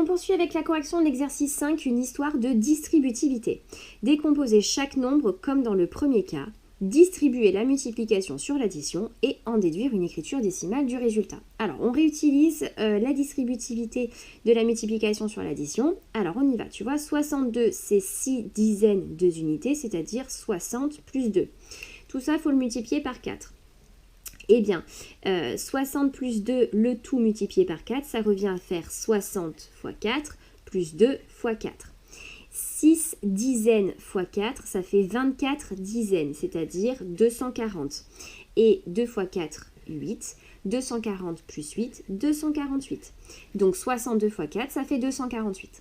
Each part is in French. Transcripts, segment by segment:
on poursuit avec la correction de l'exercice 5, une histoire de distributivité. Décomposer chaque nombre comme dans le premier cas, distribuer la multiplication sur l'addition et en déduire une écriture décimale du résultat. Alors, on réutilise la distributivité de la multiplication sur l'addition. Alors, on y va. Tu vois, 62, c'est 6 dizaines de unités, c'est-à-dire 60 plus 2. Tout ça, il faut le multiplier par 4. Eh bien, 60 plus 2, le tout multiplié par 4, ça revient à faire 60 fois 4 plus 2 fois 4. 6 dizaines fois 4, ça fait 24 dizaines, c'est-à-dire 240. Et 2 fois 4, 8. 240 plus 8, 248. Donc 62 fois 4, ça fait 248.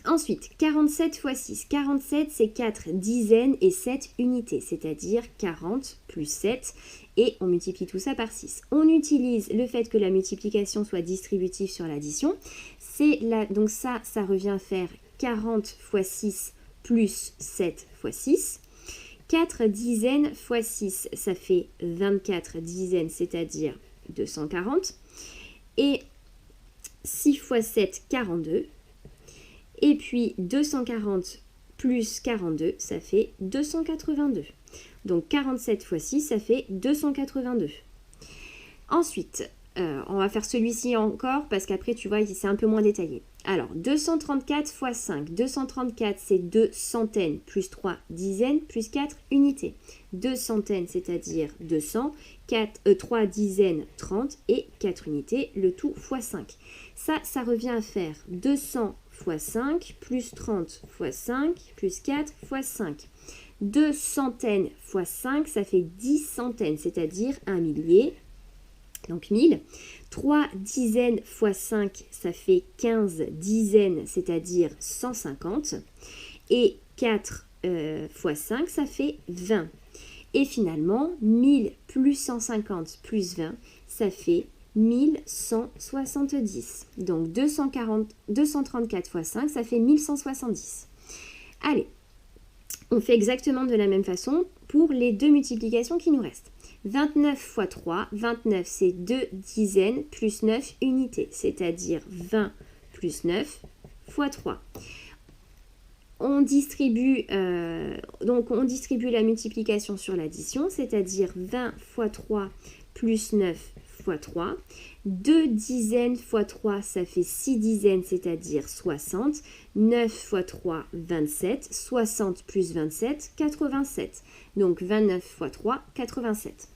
Ensuite, 47 fois 6. 47, c'est 4 dizaines et 7 unités, c'est-à-dire 40 plus 7, et on multiplie tout ça par 6. On utilise le fait que la multiplication soit distributive sur l'addition. Donc ça revient à faire 40 fois 6 plus 7 fois 6. 4 dizaines fois 6, ça fait 24 dizaines, c'est-à-dire 240. Et 6 fois 7, 42. Et puis 240 plus 42, ça fait 282. Donc 47 fois 6, ça fait 282. Ensuite, on va faire celui-ci encore parce qu'après, tu vois, c'est un peu moins détaillé. Alors, 234 fois 5. 234, c'est 2 centaines plus 3 dizaines plus 4 unités. 2 centaines, c'est-à-dire 200. 3 dizaines, 30 et 4 unités, le tout fois 5. Ça revient à faire 200 fois 5 plus 30 fois 5 plus 4 fois 5. 2 centaines fois 5, ça fait 10 centaines, c'est-à-dire un millier. Donc 1000. 3 dizaines fois 5, ça fait 15 dizaines, c'est-à-dire 150. Et 4 fois 5, ça fait 20. Et finalement, 1000 plus 150 plus 20, ça fait 1170. Donc 234 fois 5, ça fait 1170. Allez, on fait exactement de la même façon pour les deux multiplications qui nous restent. 29 fois 3, 29 c'est 2 dizaines plus 9 unités, c'est-à-dire 20 plus 9 fois 3. On distribue la multiplication sur l'addition, c'est-à-dire 20 fois 3 plus 9 fois 3. 2 dizaines fois 3, ça fait 6 dizaines, c'est-à-dire 60. 9 fois 3, 27. 60 plus 27, 87. Donc 29 fois 3, 87.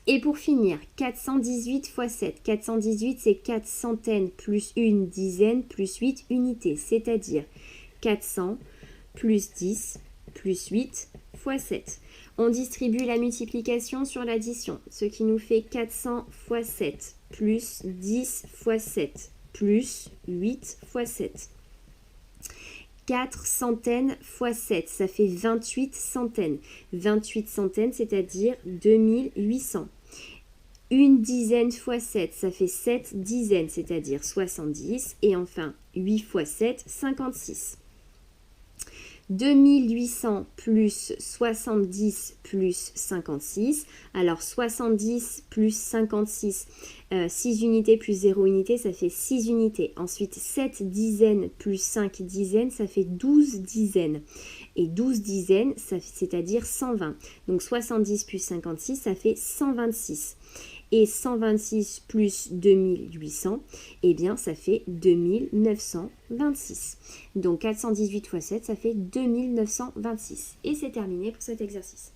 Et pour finir, 418 fois 7. 418, c'est 4 centaines plus 1 dizaine plus 8 unités, c'est-à-dire 400 plus 10 plus 8 fois 7. On distribue la multiplication sur l'addition, ce qui nous fait 400 fois 7 plus 10 fois 7 plus 8 fois 7. 4 centaines fois 7, ça fait 28 centaines. 28 centaines, c'est-à-dire 2800. Une dizaine fois 7, ça fait 7 dizaines, c'est-à-dire 70. Et enfin, 8 fois 7, 56. 2800 plus 70 plus 56. Alors 70 plus 56, 6 unités plus 0 unité, ça fait 6 unités. Ensuite 7 dizaines plus 5 dizaines, ça fait 12 dizaines. Et 12 dizaines, c'est-à-dire 120. Donc 70 plus 56, ça fait 126. Et 126 plus 2800, eh bien ça fait 2926. Donc 418 fois 7, ça fait 2926. Et c'est terminé pour cet exercice.